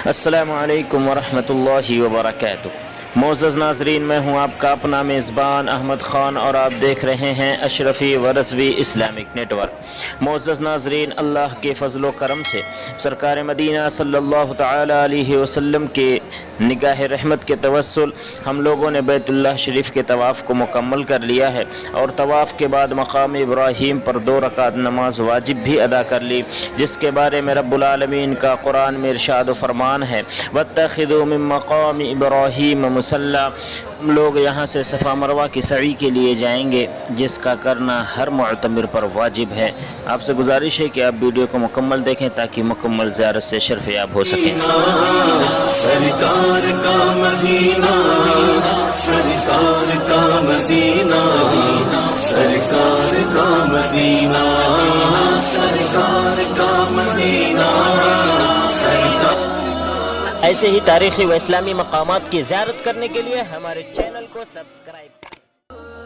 السلام علیکم ورحمۃ اللہ وبرکاتہ۔ معزز ناظرین، میں ہوں آپ کا اپنا میزبان احمد خان اور آپ دیکھ رہے ہیں اشرفی ورضوی اسلامک نیٹ ورک۔ معزز ناظرین، اللہ کے فضل و کرم سے سرکار مدینہ صلی اللہ تعالی علیہ وسلم کے نگاہ رحمت کے توسل ہم لوگوں نے بیت اللہ شریف کے طواف کو مکمل کر لیا ہے، اور طواف کے بعد مقام ابراہیم پر 2 رکعت نماز واجب بھی ادا کر لی، جس کے بارے میں رب العالمین کا قرآن میں ارشاد و فرمان ہے، وَاتَّخِذُوا مِن مَّقَامِ إِبْرَاهِيمَ مُصَلًّى۔ ہم لوگ یہاں سے صفا مروہ کی سعی کے لیے جائیں گے، جس کا کرنا ہر معتمر پر واجب ہے۔ آپ سے گزارش ہے کہ آپ ویڈیو کو مکمل دیکھیں تاکہ مکمل زیارت سے شرف یاب ہو سکیں۔ سرکار کا مدینہ، سرکار کا مدینہ، سرکار کا مدینہ، سرکار کا مدینہ، سرکار۔ ایسے ہی تاریخی و اسلامی مقامات کی زیارت کرنے کے لیے ہمارے چینل کو سبسکرائب کریں۔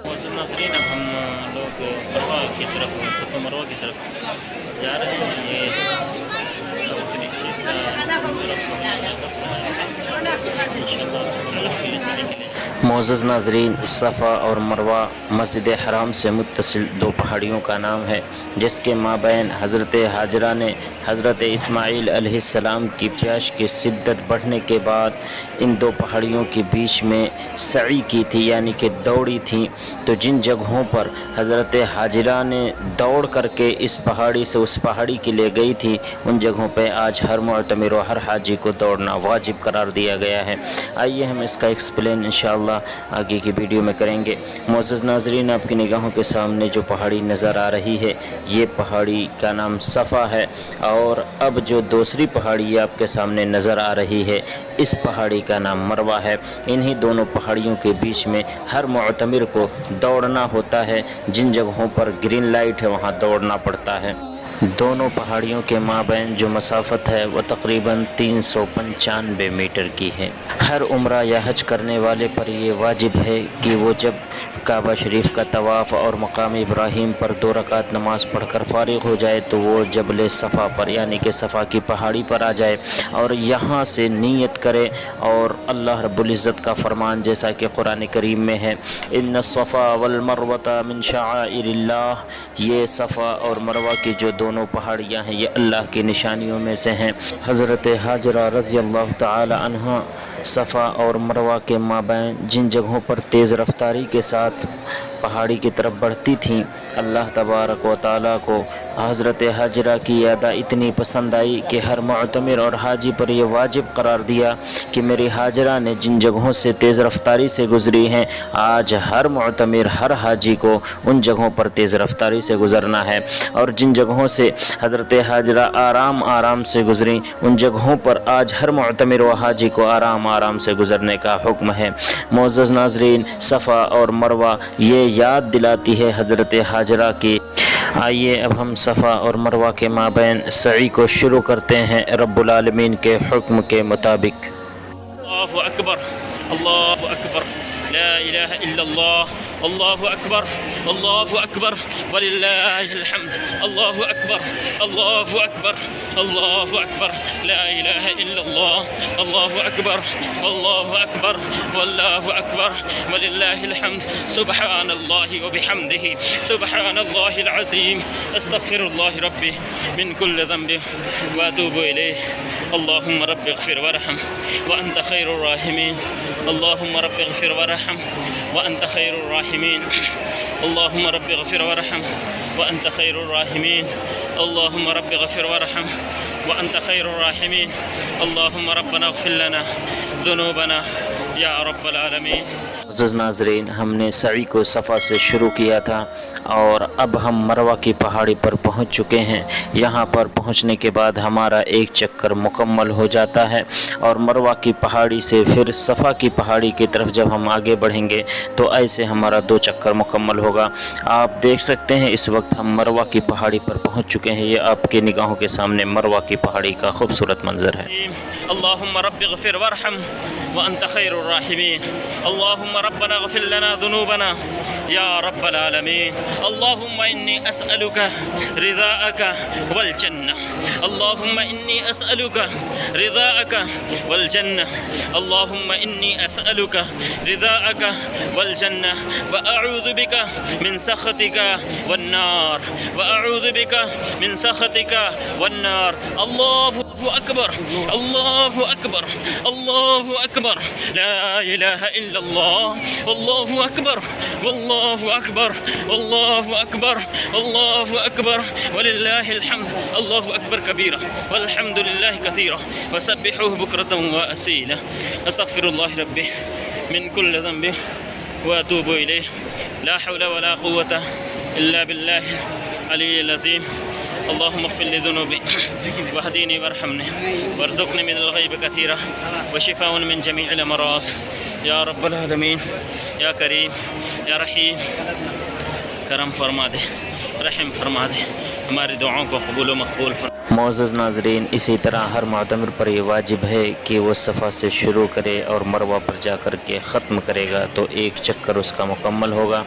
معزز ناظرین، اب ہم لوگ مروہ کی طرف، صفا مروہ کی طرف جا رہے ہیں۔ یہ معزز ناظرین، صفا اور مروہ مسجد حرام سے متصل 2 پہاڑیوں کا نام ہے، جس کے مابین حضرت ہاجرہ نے حضرت اسماعیل علیہ السلام کی پیاس کی شدت بڑھنے کے بعد ان 2 پہاڑیوں کے بیچ میں سعی کی تھی، یعنی کہ دوڑی تھیں۔ تو جن جگہوں پر حضرت ہاجرہ نے دوڑ کر کے اس پہاڑی سے اس پہاڑی کے لیے گئی تھی، ان جگہوں پہ آج ہر معتمر و ہر حاجی کو دوڑنا واجب قرار دیا گیا ہے۔ آئیے ہم اس کا ایکسپلین انشاءاللہ آگے کی ویڈیو میں کریں گے۔ معزز ناظرین، آپ کی نگاہوں کے سامنے جو پہاڑی نظر آ رہی ہے، یہ پہاڑی کا نام صفا ہے، اور اب جو دوسری پہاڑی آپ کے سامنے نظر آ رہی ہے، اس پہاڑی کا نام مروہ ہے۔ انہی دونوں پہاڑیوں کے بیچ میں ہر معتمر کو دوڑنا ہوتا ہے۔ جن جگہوں پر گرین لائٹ ہے وہاں دوڑنا پڑتا ہے۔ دونوں پہاڑیوں کے مابین جو مسافت ہے وہ تقریباً 395 میٹر کی ہے۔ ہر عمرہ یا حج کرنے والے پر یہ واجب ہے کہ وہ جب کعبہ شریف کا طواف اور مقام ابراہیم پر 2 رکعت نماز پڑھ کر فارغ ہو جائے تو وہ جبل صفا پر، یعنی کہ صفا کی پہاڑی پر آ جائے اور یہاں سے نیت کرے، اور اللہ رب العزت کا فرمان جیسا کہ قرآن کریم میں ہے، ان الصفا والمروۃ من شعائر اللہ، یہ صفا اور مروہ کی جو دونوں پہاڑیاں ہیں یہ اللہ کی نشانیوں میں سے ہیں۔ حضرت ہاجرہ رضی اللہ تعالی عنہا صفا اور مروہ کے مابین جن جگہوں پر تیز رفتاری کے ساتھ پہاڑی کی طرف بڑھتی تھیں، اللہ تبارک و تعالیٰ کو حضرت ہاجرہ کی ادا اتنی پسند آئی کہ ہر معتمر اور حاجی پر یہ واجب قرار دیا کہ میری ہاجرہ نے جن جگہوں سے تیز رفتاری سے گزری ہیں، آج ہر معتمر ہر حاجی کو ان جگہوں پر تیز رفتاری سے گزرنا ہے، اور جن جگہوں سے حضرت ہاجرہ آرام آرام سے گزری، ان جگہوں پر آج ہر معتمر و حاجی کو آرام آرام سے گزرنے کا حکم ہے۔ معزز ناظرین، صفا اور مروہ یہ یاد دلاتی ہے حضرت ہاجرہ کی۔ آئیے اب ہم صفا اور مروہ کے مابین سعی کو شروع کرتے ہیں رب العالمین کے حکم کے مطابق۔ اللہ اکبر، اللہ اکبر، لا الہ الا اللہ، اللہ اکبر، اللہ اکبر وللہ الحمد، اللہ اکبر، اللہ اکبر، اللہ اکبر، لا الہ الا اللہ، اللہ اکبر، اللہ اکبر، واللہ اکبر وللہ الحمد، سبحان اللہ وبحمدہ، سبحان اللہ العظیم، استغفر اللہ ربی من کل ذنب واتوب الیہ، اللہم رب اغفر ورحم وانت خیر الراحمین، اللہم رب اغفر ورحم وانت خیر الراحمین، اللہم رب اغفر ورحم وانت خیر الراحمین، اللہم رب اغفر ورحم وانت خیر الراحمین، اللہم ربنا اغفر لنا ذنوبنا یا رب العالمین۔ معزز ناظرین، ہم نے سعی کو صفا سے شروع کیا تھا اور اب ہم مروہ کی پہاڑی پر پہنچ چکے ہیں۔ یہاں پر پہنچنے کے بعد ہمارا ایک چکر مکمل ہو جاتا ہے، اور مروہ کی پہاڑی سے پھر صفا کی پہاڑی کی طرف جب ہم آگے بڑھیں گے تو ایسے ہمارا 2 چکر مکمل ہوگا۔ آپ دیکھ سکتے ہیں اس وقت ہم مروہ کی پہاڑی پر پہنچ چکے ہیں۔ یہ آپ کی نگاہوں کے سامنے مروہ کی پہاڑی کا خوبصورت منظر ہے۔ اللهم رب اغفر وارحم وأنت خير الراحمين، اللهم ربنا اغفر لنا ذنوبنا يا رب العالمين، اللهم إني أسألك رضاءك والجنة، اللهم إني أسألك رضاءك والجنة اللهم إني أسألك رضاءك والجنة وأعوذ بك من سخطك والنار وأعوذ بك من سخطك والنار الله أكبر الله أكبر الله أكبر لا إله إلا الله والله أكبر والله أكبر والله أكبر الله أكبر ولله الحمد الله أكبر كبيرا والحمد لله كثيرا وسبحوه بكرة وأصيلا أستغفر الله ربي من كل ذنب وأتوب إليه لا حول ولا قوة إلا بالله العلي العظيم اللهم اغفر لي ذنوبي واهديني وارحمني وارزقني من الغيب كثيرا وشفاء من جميع الأمراض یا رب العالمین یا کریم یا رحیم کرم فرما دے رحم فرما دے ہماری دعاؤں کو قبول و مقبول فرما. معزز ناظرین، اسی طرح ہر معتمر پر یہ واجب ہے کہ وہ صفا سے شروع کرے اور مروہ پر جا کر کے ختم کرے گا تو ایک چکر اس کا مکمل ہوگا.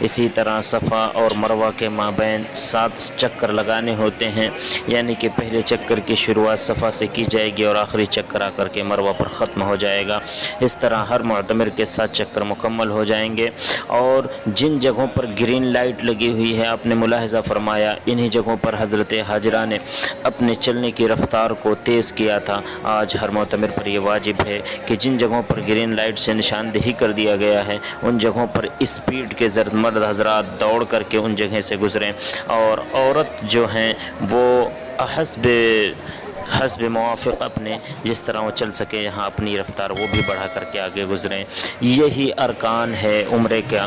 اسی طرح صفا اور مروہ کے مابین 7 چکر لگانے ہوتے ہیں، یعنی کہ پہلے چکر کی شروعات صفا سے کی جائے گی اور آخری چکر آ کر کے مروہ پر ختم ہو جائے گا. اس طرح ہر معتمر کے 7 چکر مکمل ہو جائیں گے. اور جن جگہوں پر گرین لائٹ لگی ہوئی ہے آپ نے ملاحظہ فرمایا، انہی جگہوں پر حضرت حاجرہ نے اپنے چلنے کی رفتار کو تیز کیا تھا. آج ہر معتمر پر یہ واجب ہے کہ جن جگہوں پر گرین لائٹ سے نشاندہی کر دیا گیا ہے ان جگہوں پر اسپیڈ کے زرد مرد حضرات دوڑ کر کے ان جگہ سے گزریں، اور عورت جو ہیں وہ حسب موافق اپنے جس طرح وہ چل سکے یہاں اپنی رفتار وہ بھی بڑھا کر کے آگے گزریں. یہی ارکان ہے عمرے کا.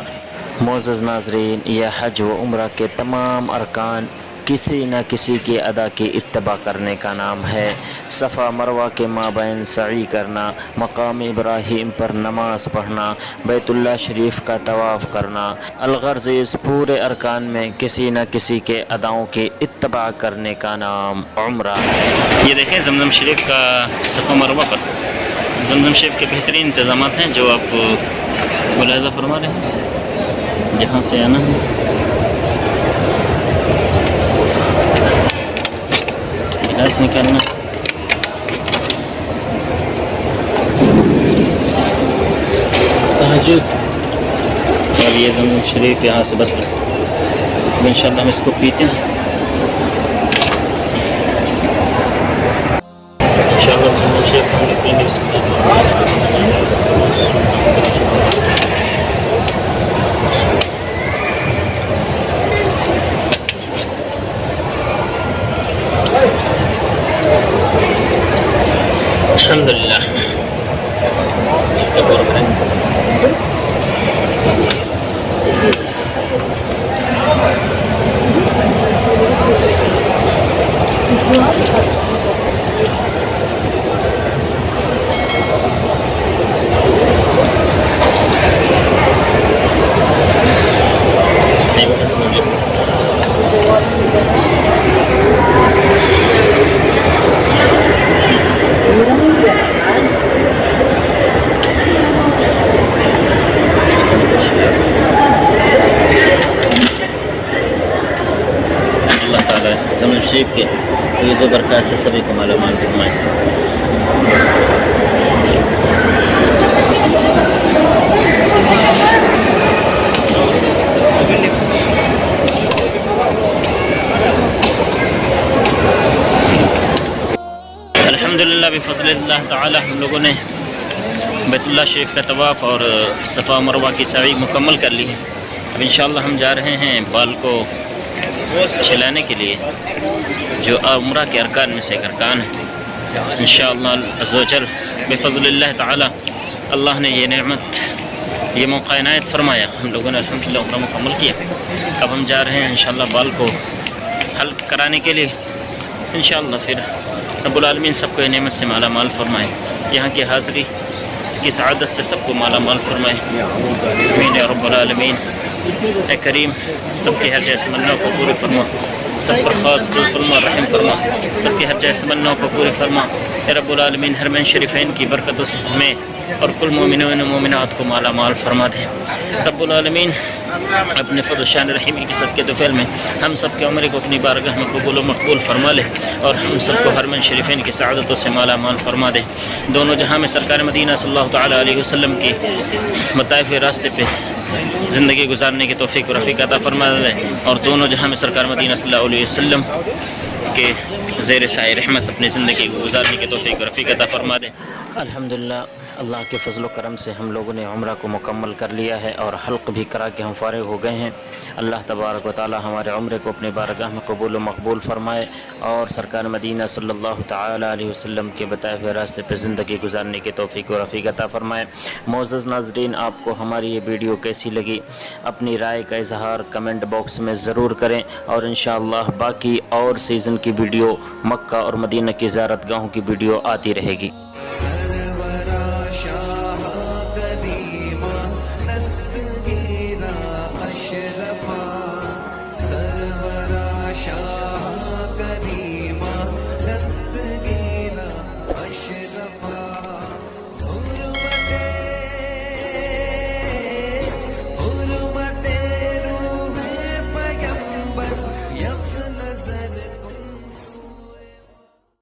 معزز ناظرین، یہ حج و عمرہ کے تمام ارکان کسی نہ کسی کی ادا کی اتباع کرنے کا نام ہے. صفا مروہ کے مابین سعی کرنا، مقام ابراہیم پر نماز پڑھنا، بیت اللہ شریف کا طواف کرنا، الغرض اس پورے ارکان میں کسی نہ کسی کے اداؤں کی اتباع کرنے کا نام عمرہ ہے. یہ دیکھیں زمزم شریف کا صفا مروہ پر زمزم شریف کے بہترین انتظامات ہیں جو آپ ملاحظہ فرما رہے ہیں. جہاں سے آنا ہے گلاس نکالنا، تہجد، اور یہ زمزم شریف یہاں سے بس اب انشاءاللہ ہم اس کو پیتے ہیں. انشاءاللہ زمزم شریف ہم پییں گے. بسم الحمدللہ. زمزم شریف کے فیض و برکات سے سبھی کو مالا مال فرمائے. الحمدللہ بفضل اللہ تعالی ہم لوگوں نے بیت اللہ شریف کا طواف اور صفا مروہ کی سعی مکمل کر لی ہے. اب انشاءاللہ ہم جا رہے ہیں بال کو چھلانے کے لیے جو عمرہ کے ارکان میں سے ایک ارکان ہے. انشاءاللہ عز و جل بفضل اللہ تعالی اللہ نے یہ نعمت یہ موقع عنایت فرمایا. ہم لوگوں نے الحمدللہ عمرہ مکمل کیا. اب ہم جا رہے ہیں انشاءاللہ بال کو حلق کرانے کے لیے. انشاءاللہ پھر رب العالمین سب کو یہ نعمت سے مالا مال فرمائے. یہاں کی حاضری اس کی سعادت سے سب کو مالا مال فرمائے. آمین یا رب العالمین. اے کریم سب کے ہر جیسے منوں کو پورے فرما، سب پر خاص فرما، رحم فرما، سب کے ہر جیسے منوں کو پورے فرما. اے رب العالمین حرمین شریفین کی برکتوں سے ہمیں اور کل مومنین و مومنات کو مالا مال فرما دے. رب العالمین اپنے فضل شان رحیمی کے صدقے طفیل میں ہم سب کے عمرے کو اپنی بارگاہ میں قبول و مقبول فرما لے اور ہم سب کو حرمین شریفین کی سعادتوں سے مالا مال فرما دے. دونوں جہاں میں سرکار مدینہ صلی اللہ تعالیٰ علیہ وسلم کی بتائے ہوئے راستے پہ زندگی گزارنے کی توفیق و رفیق عطا فرما دے اور دونوں جہاں میں سرکار مدینہ صلی اللہ علیہ وسلم کے زیر سائے رحمت اپنی زندگی کو گزارنے کی توفیق و رفیق عطا فرما دے. الحمدللہ اللہ کے فضل و کرم سے ہم لوگوں نے عمرہ کو مکمل کر لیا ہے اور حلق بھی کرا کے ہم فارغ ہو گئے ہیں. اللہ تبارک و تعالی ہمارے عمرے کو اپنے بارگاہ میں قبول و مقبول فرمائے اور سرکار مدینہ صلی اللہ تعالی علیہ وسلم کے بتائے ہوئے راستے پہ زندگی گزارنے کی توفیق و رفیق عطا فرمائے. معزز ناظرین، آپ کو ہماری یہ ویڈیو کیسی لگی اپنی رائے کا اظہار کمنٹ باکس میں ضرور کریں اور انشاءاللہ باقی اور سیزن کی ویڈیو مکہ اور مدینہ کی زیارت گاہوں کی ویڈیو آتی رہے گی.